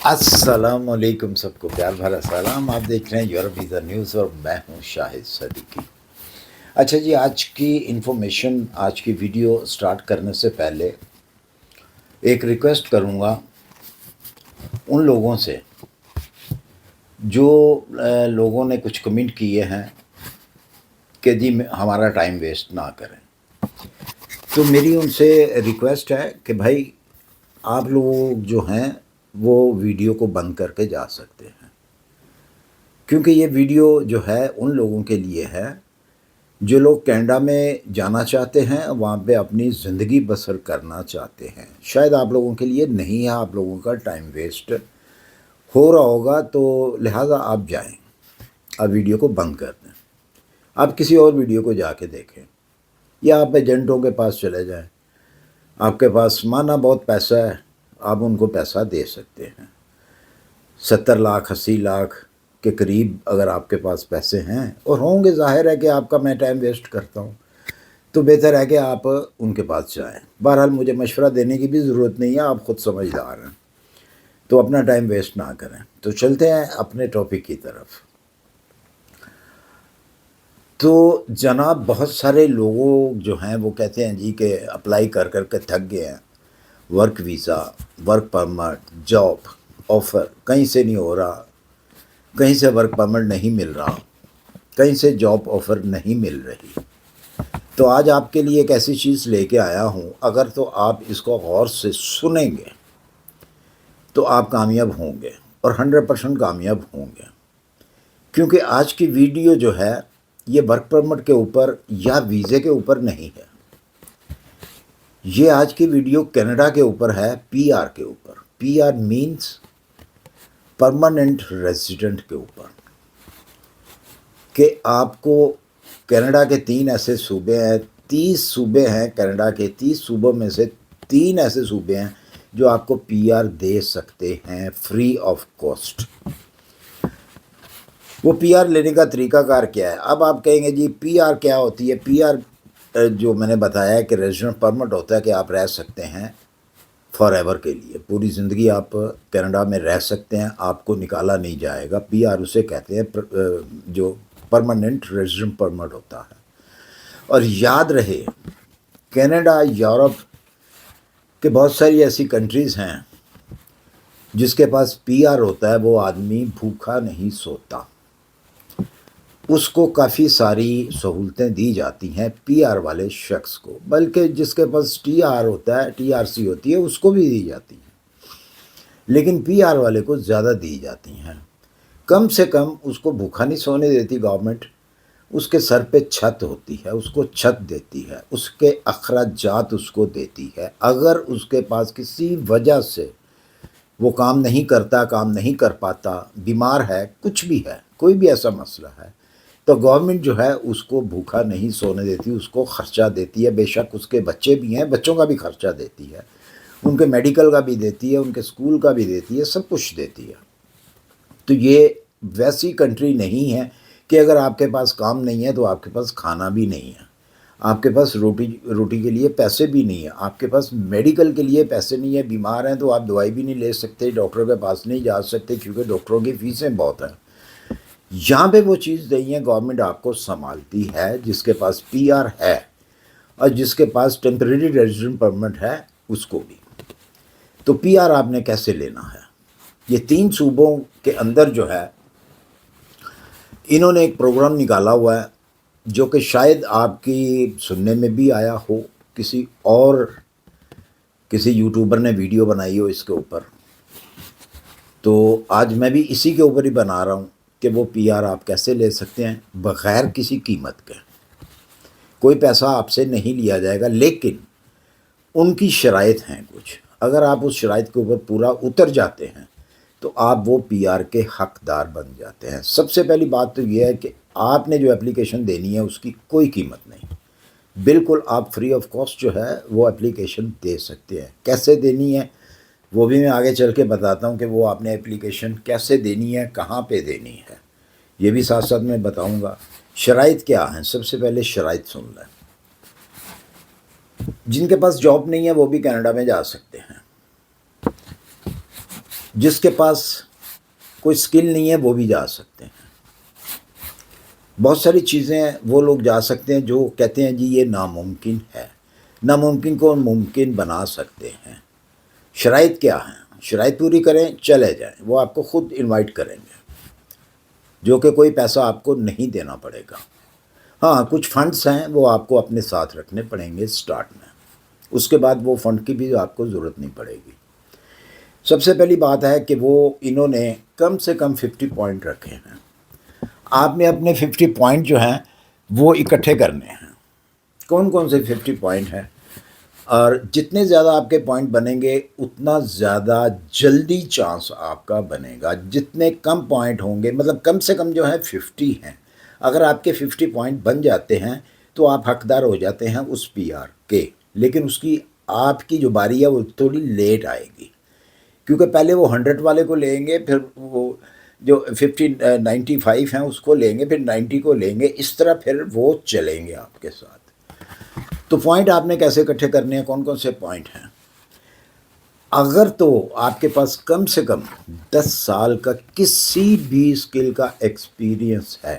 अस्सलाम वालेकुम, सबको प्यार भरा सलाम। आप देख रहे हैं यूरोप वीज़ा न्यूज़ और मैं हूं शाहिद सदीकी। अच्छा जी, आज की इन्फॉर्मेशन, आज की वीडियो स्टार्ट करने से पहले एक रिक्वेस्ट करूंगा उन लोगों से जो लोगों ने कुछ कमेंट किए हैं कि जी हमारा टाइम वेस्ट ना करें। तो मेरी उनसे रिक्वेस्ट है कि भाई आप लोग जो हैं वो वीडियो को बंद करके जा सकते हैं, क्योंकि ये वीडियो जो है उन लोगों के लिए है जो लोग कनाडा में जाना चाहते हैं, वहाँ पे अपनी ज़िंदगी बसर करना चाहते हैं। शायद आप लोगों के लिए नहीं है, आप लोगों का टाइम वेस्ट हो रहा होगा, तो लिहाजा आप जाएं, आप वीडियो को बंद कर दें, आप किसी और वीडियो को जाके देखें या आप एजेंटों के पास चले जाएं। आपके पास माना बहुत पैसा है, आप उनको पैसा दे सकते हैं। 70 लाख 80 लाख के करीब अगर आपके पास पैसे हैं और होंगे, ज़ाहिर है कि आपका मैं टाइम वेस्ट करता हूँ, तो बेहतर है कि आप उनके पास जाएं। बहरहाल मुझे मशवरा देने की भी ज़रूरत नहीं है, आप ख़ुद समझदार हैं, तो अपना टाइम वेस्ट ना करें। तो चलते हैं अपने टॉपिक की तरफ। तो जनाब, बहुत सारे लोगों जो हैं वो कहते हैं जी कि अप्लाई कर कर के थक गए हैं, work visa, work permit, job offer कहीं से नहीं हो रहा, कहीं से वर्क परमिट नहीं मिल रहा, कहीं से जॉब ऑफ़र नहीं मिल रही। तो आज आपके लिए एक ऐसी चीज़ लेके आया हूँ, अगर तो आप इसको गौर से सुनेंगे तो आप कामयाब होंगे और 100% कामयाब होंगे। क्योंकि आज की वीडियो जो है ये वर्क परमिट के ऊपर या वीज़े के ऊपर नहीं है, ये आज की वीडियो कनाडा के ऊपर है, पीआर के ऊपर। पीआर मीन्स परमानेंट रेजिडेंट के ऊपर, कि आपको कनाडा के 3 ऐसे सूबे हैं, 30 सूबे हैं कनाडा के, 30 सूबों में से 3 ऐसे सूबे हैं जो आपको पीआर दे सकते हैं फ्री ऑफ कॉस्ट। वो पीआर लेने का तरीकाकार क्या है? अब आप कहेंगे जी पीआर क्या होती है? पीआर जो मैंने बताया है कि रेजिडेंट परमिट होता है कि आप रह सकते हैं फॉर एवर के लिए, पूरी ज़िंदगी आप कनाडा में रह सकते हैं, आपको निकाला नहीं जाएगा। पीआर उसे कहते हैं जो परमानेंट रेजिडेंट परमिट होता है। और याद रहे, कनाडा, यूरोप के बहुत सारी ऐसी कंट्रीज़ हैं जिसके पास पीआर होता है, वो आदमी भूखा नहीं सोता, उसको काफ़ी सारी सहूलतें दी जाती हैं पीआर वाले शख्स को, बल्कि जिसके पास टीआर होता है, टीआरसी होती है, उसको भी दी जाती हैं, लेकिन पीआर वाले को ज़्यादा दी जाती हैं। कम से कम उसको भूखा नहीं सोने देती गवर्नमेंट, उसके सर पे छत होती है, उसको छत देती है, उसके अखराजात उसको देती है। अगर उसके पास किसी वजह से वो काम नहीं करता, काम नहीं कर पाता, बीमार है, कुछ भी है, कोई भी ऐसा मसला है, तो गवर्नमेंट जो है उसको भूखा नहीं सोने देती, उसको ख़र्चा देती है। बेशक उसके बच्चे भी हैं, बच्चों का भी ख़र्चा देती है, उनके मेडिकल का भी देती है, उनके स्कूल का भी देती है, सब कुछ देती है। तो ये वैसी कंट्री नहीं है कि अगर आपके पास काम नहीं है तो आपके पास खाना भी नहीं है, आपके पास रोटी के लिए पैसे भी नहीं है, आपके पास मेडिकल के लिए पैसे नहीं है, बीमार हैं तो आप दवाई भी नहीं ले सकते, डॉक्टर के पास नहीं जा सकते क्योंकि डॉक्टरों की फ़ीसें बहुत हैं। यहाँ पे वो चीज़ नहीं है, गवर्नमेंट आपको संभालती है, जिसके पास पीआर है और जिसके पास टेम्परेरी रेजिडेंट परमिट है उसको भी। तो पीआर आपने कैसे लेना है? ये 3 सूबों के अंदर जो है इन्होंने एक प्रोग्राम निकाला हुआ है, जो कि शायद आपकी सुनने में भी आया हो, किसी यूट्यूबर ने वीडियो बनाई हो इसके ऊपर। तो आज मैं भी इसी के ऊपर ही बना रहा हूँ कि वो पीआर आप कैसे ले सकते हैं बग़ैर किसी कीमत के। कोई पैसा आपसे नहीं लिया जाएगा, लेकिन उनकी शराइत हैं कुछ, अगर आप उस शराइत के ऊपर पूरा उतर जाते हैं तो आप वो पीआर के हकदार बन जाते हैं। सबसे पहली बात तो ये है कि आपने जो एप्लीकेशन देनी है उसकी कोई कीमत नहीं, बिल्कुल आप फ्री ऑफ कॉस्ट जो है वो एप्लीकेशन दे सकते हैं। कैसे देनी है वो भी मैं आगे चल के बताता हूँ कि वो आपने एप्लीकेशन कैसे देनी है, कहाँ पे देनी है, ये भी साथ साथ मैं बताऊँगा। शराइत क्या हैं, सबसे पहले शराइत सुन लें। जिनके पास जॉब नहीं है वो भी कनाडा में जा सकते हैं, جس کے پاس کوئی سکل نہیں ہے وہ بھی جا سکتے ہیں. بہت ساری چیزیں وہ لوگ جا سکتے ہیں جو کہتے ہیں جی یہ ناممکن ہے. ناممکن کو ممکن بنا سکتے ہیں. شرائط کیا ہیں؟ شرائط پوری کریں چلے جائیں. وہ آپ کو خود انوائٹ کریں گے جو کہ کوئی پیسہ آپ کو نہیں دینا پڑے گا. ہاں کچھ فنڈز ہیں وہ آپ کو اپنے ساتھ رکھنے پڑیں گے سٹارٹ میں. اس کے بعد وہ فنڈ کی بھی آپ کو ضرورت نہیں پڑے گی. سب سے پہلی بات ہے کہ وہ انہوں نے کم سے کم 50 پوائنٹ رکھے ہیں. آپ نے اپنے 50 پوائنٹ جو ہیں وہ اکٹھے کرنے ہیں. کون کون سے 50 پوائنٹ ہیں؟ اور جتنے زیادہ آپ کے پوائنٹ بنیں گے اتنا زیادہ جلدی چانس آپ کا بنے گا. جتنے کم پوائنٹ ہوں گے، مطلب کم سے کم جو ہے 50 ہیں، اگر آپ کے 50 پوائنٹ بن جاتے ہیں تو آپ حقدار ہو جاتے ہیں اس پی آر کے. لیکن اس کی آپ کی جو باری ہے وہ تھوڑی لیٹ آئے گی، کیونکہ پہلے وہ 100 والے کو لیں گے، پھر وہ جو 95 ہیں اس کو لیں گے، پھر 90 کو لیں گے. اس طرح پھر وہ چلیں گے آپ کے ساتھ. تو پوائنٹ آپ نے کیسے اکٹھے کرنے ہیں؟ کون کون سے پوائنٹ ہیں؟ اگر تو آپ کے پاس کم سے کم 10 سال کا کسی بھی اسکل کا ایکسپیرینس ہے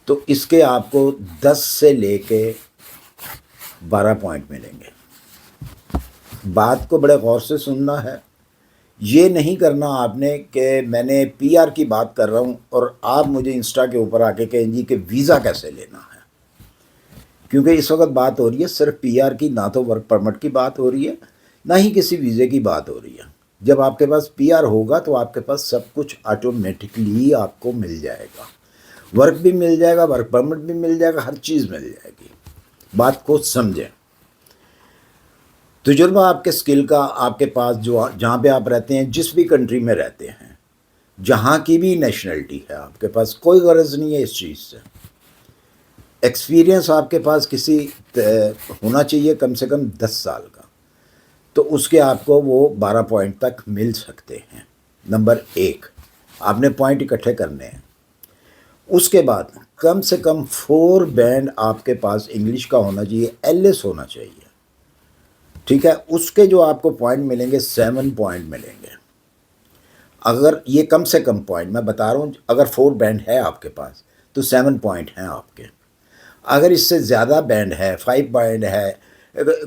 تو اس کے آپ کو 10 سے لے کے 12 پوائنٹ ملیں گے. بات کو بڑے غور سے سننا ہے. یہ نہیں کرنا آپ نے کہ میں نے پی آر کی بات کر رہا ہوں اور آپ مجھے انسٹا کے اوپر آ کے کہیں جی کہ ویزا کیسے لینا ہے. کیونکہ اس وقت بات ہو رہی ہے صرف پی آر کی، نہ تو ورک پرمٹ کی بات ہو رہی ہے نہ ہی کسی ویزے کی بات ہو رہی ہے. جب آپ کے پاس پی آر ہوگا تو آپ کے پاس سب کچھ آٹومیٹکلی آپ کو مل جائے گا. ورک بھی مل جائے گا، ورک پرمٹ بھی مل جائے گا، ہر چیز مل جائے گی. بات کو سمجھیں. تجربہ آپ کے اسکل کا آپ کے پاس جو جہاں پہ آپ رہتے ہیں، جس بھی کنٹری میں رہتے ہیں، جہاں کی بھی نیشنلٹی ہے، آپ کے پاس کوئی غرض نہیں ہے اس چیز سے. ایکسپیرینس آپ کے پاس کسی ہونا چاہیے کم سے کم 10 سال کا، تو اس کے آپ کو وہ 12 پوائنٹ تک مل سکتے ہیں. نمبر 1 آپ نے پوائنٹ اکٹھے کرنے ہیں. اس کے بعد کم سے کم 4 بینڈ آپ کے پاس انگلش کا ہونا چاہیے، ایل ایس ہونا چاہیے. ٹھیک ہے، اس کے جو آپ کو پوائنٹ ملیں گے 7 پوائنٹ ملیں گے. اگر یہ کم سے کم پوائنٹ میں بتا رہا ہوں، اگر 4 بینڈ ہے آپ کے پاس تو 7 پوائنٹ ہیں آپ کے. اگر اس سے زیادہ بینڈ ہے، 5 بینڈ ہے،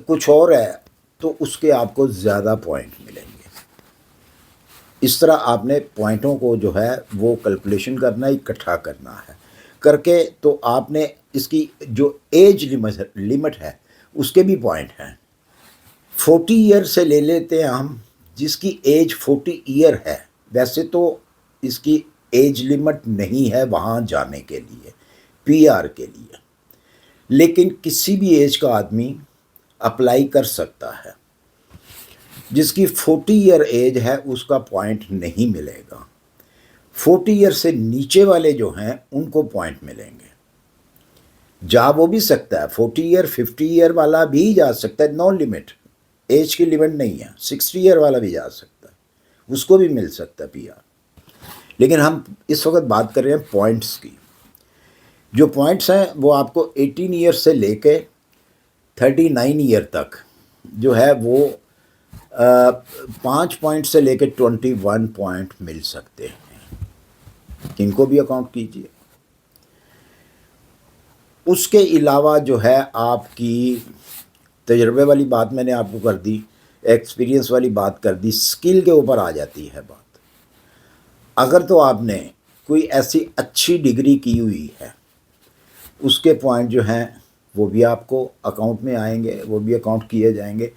کچھ اور ہے، تو اس کے آپ کو زیادہ پوائنٹ ملیں گے. اس طرح آپ نے پوائنٹوں کو جو ہے وہ کیلکولیشن کرنا، اکٹھا کرنا ہے. کر کے تو آپ نے اس کی جو ایج لمٹ ہے اس کے بھی پوائنٹ ہیں. 40 ایئر سے لے لیتے ہیں ہم، جس کی ایج 40 ایئر ہے. ویسے تو اس کی ایج لمٹ نہیں ہے وہاں جانے کے لیے، پی آر کے لیے، لیکن کسی بھی ایج کا آدمی اپلائی کر سکتا ہے. جس کی 40 ایئر ایج ہے اس کا پوائنٹ نہیں ملے گا. 40 ایئر سے نیچے والے جو ہیں ان کو پوائنٹ ملیں گے. جا وہ بھی سکتا ہے، 40 ایئر 50 ایئر والا بھی جا سکتا ہے، نو لمٹ، ایج کی لمٹ نہیں ہے. 60 ایئر والا بھی جا سکتا ہے، اس کو بھی مل سکتا ہے پی آر. لیکن ہم اس وقت بات کر رہے ہیں پوائنٹس کی. جو پوائنٹس ہیں وہ آپ کو 18 ایئر سے لے کے 39 ایئر تک جو ہے وہ 5 پوائنٹ سے لے کے 21 پوائنٹ مل سکتے ہیں. ان کو بھی اکاؤنٹ کیجیے. اس کے علاوہ جو ہے آپ کی تجربے والی بات میں نے آپ کو کر دی، ایکسپیرینس والی بات کر دی، سکل کے اوپر آ جاتی ہے بات. اگر تو آپ نے کوئی ایسی اچھی ڈگری کی ہوئی ہے، اس کے پوائنٹ جو ہیں وہ بھی آپ کو اکاؤنٹ میں آئیں گے، وہ بھی اکاؤنٹ کیے جائیں گے.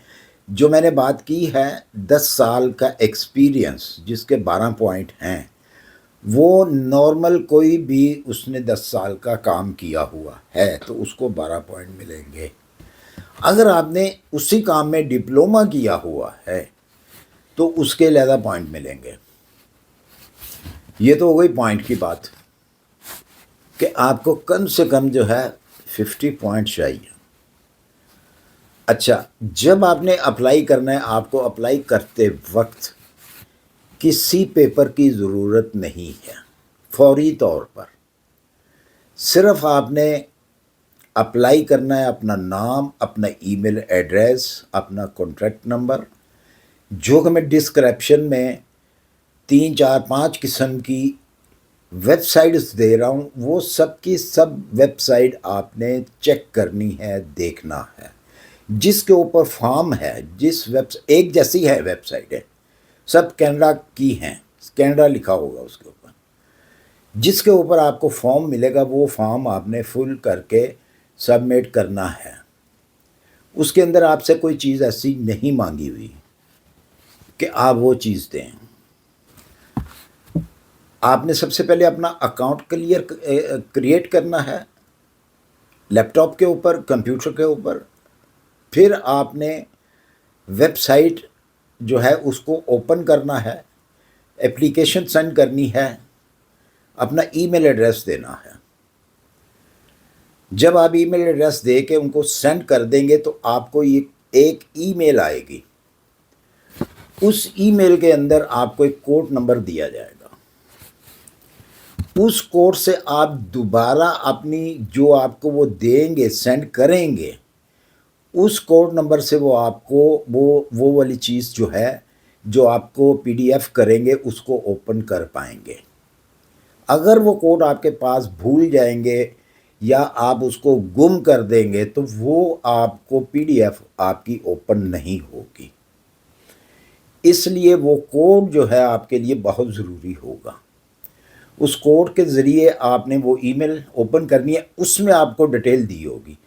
جو میں نے بات کی ہے 10 سال کا ایکسپیرینس جس کے 12 پوائنٹ ہیں، وہ نارمل کوئی بھی اس نے 10 سال کا کام کیا ہوا ہے تو اس کو 12 پوائنٹ ملیں گے. اگر آپ نے اسی کام میں ڈپلومہ کیا ہوا ہے تو اس کے علیحدہ پوائنٹ ملیں گے. یہ تو ہو گئی پوائنٹ کی بات کہ آپ کو کم سے کم جو ہے 50 پوائنٹ چاہیے. اچھا، جب آپ نے اپلائی کرنا ہے، آپ کو اپلائی کرتے وقت کسی پیپر کی ضرورت نہیں ہے. فوری طور پر صرف آپ نے اپلائی کرنا ہے، اپنا نام، اپنا ای میل ایڈریس، اپنا کانٹیکٹ نمبر، جو کہ میں ڈسکرپشن میں 3 4 5 किस्म की वेबसाइट्स दे रहा हूँ, वो सब की सब वेबसाइट आपने चेक करनी है, देखना है। जिसके ऊपर फॉर्म है, जिस वेब एक जैसी है वेबसाइट है, सब कनाडा की हैं, कनाडा लिखा होगा उसके ऊपर। जिसके ऊपर आपको फॉर्म मिलेगा वो फॉर्म आपने फुल करके सबमिट करना है। उसके अंदर आपसे कोई चीज़ ऐसी नहीं मांगी हुई कि आप वो चीज़ दें। आपने सबसे पहले अपना अकाउंट क्रिएट करना है लैपटॉप के ऊपर, कंप्यूटर के ऊपर। फिर आपने वेबसाइट जो है उसको ओपन करना है, एप्लीकेशन सेंड करनी है, अपना ईमेल एड्रेस देना है। जब आप ईमेल एड्रेस दे के उनको सेंड कर देंगे तो आपको ये एक ईमेल आएगी। उस ईमेल के अंदर आपको एक कोड नंबर दिया जाएगा। उस कोड से आप दोबारा अपनी जो आपको वो देंगे, सेंड करेंगे, उस कोड नंबर से वो आपको वो वाली चीज़ जो है, जो आपको पीडीएफ करेंगे, उसको ओपन कर पाएंगे। अगर वो कोड आपके पास भूल जाएंगे या आप उसको गुम कर देंगे तो वो आपको पीडीएफ आपकी ओपन नहीं होगी। इसलिए वो कोड जो है आपके लिए बहुत ज़रूरी होगा। उस कोड के ज़रिए आपने वो ईमेल ओपन करनी है, उसमें आपको डिटेल दी होगी,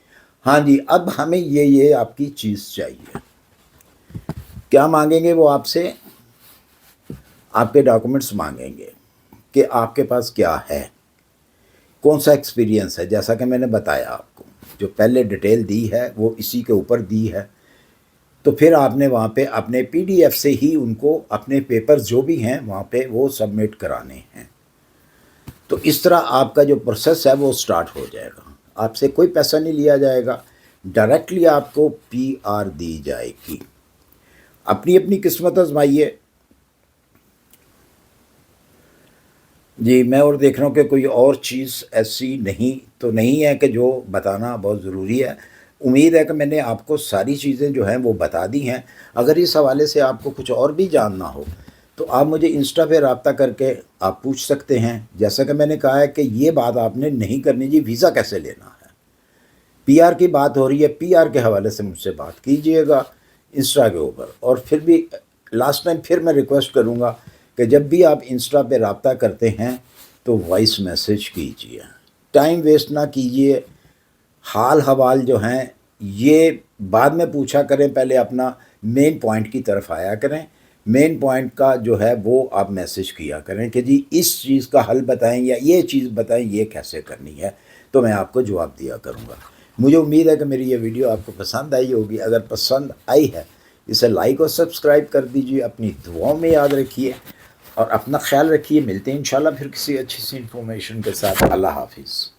हाँ जी अब हमें ये आपकी चीज़ चाहिए। क्या मांगेंगे वो आपसे? आपके डॉक्यूमेंट्स मांगेंगे कि आपके पास क्या है, कौन सा एक्सपीरियंस है। जैसा कि मैंने बताया आपको, जो पहले डिटेल दी है वो इसी के ऊपर दी है। तो फिर आपने वहाँ पे अपने पीडीएफ से ही उनको अपने पेपर्स जो भी हैं वहाँ पे वो सबमिट कराने हैं। तो इस तरह आपका जो प्रोसेस है वो स्टार्ट हो जाएगा। आपसे कोई पैसा नहीं लिया जाएगा, डायरेक्टली आपको पीआर दी जाएगी। अपनी अपनी किस्मत आजमाइए जी। मैं और देख रहा हूँ कि कोई और चीज़ ऐसी नहीं है कि जो बताना बहुत ज़रूरी है। उम्मीद है कि मैंने आपको सारी चीज़ें जो हैं वो बता दी हैं। अगर इस हवाले से आपको कुछ और भी जानना हो तो आप मुझे इंस्टा पे रब्ता करके आप पूछ सकते हैं। जैसा कि मैंने कहा है कि ये बात आपने नहीं करनी जी, वीज़ा कैसे लेना है, पीआर की बात हो रही है, पीआर के हवाले से मुझसे बात कीजिएगा इंस्टा के ऊपर। और फिर भी लास्ट टाइम फिर मैं रिक्वेस्ट करूँगा कि जब भी आप इंस्टा पे रब्ता करते हैं तो वॉइस मैसेज कीजिए, टाइम वेस्ट ना कीजिए। हाल हवाल जो हैं ये बाद में पूछा करें, पहले अपना मेन पॉइंट की तरफ आया करें। मेन पॉइंट का जो है वो आप मैसेज किया करें कि जी इस चीज़ का हल बताएं या ये चीज़ बताएं, ये कैसे करनी है, तो मैं आपको जवाब दिया करूँगा। मुझे उम्मीद है कि मेरी ये वीडियो आपको पसंद आई होगी। अगर पसंद आई है इसे लाइक और सब्सक्राइब कर दीजिए। अपनी दुआओं में याद रखिए और अपना ख्याल रखिए। मिलते हैं इंशाल्लाह फिर किसी अच्छी सी इन्फॉर्मेशन के साथ। अल्लाह हाफिज़।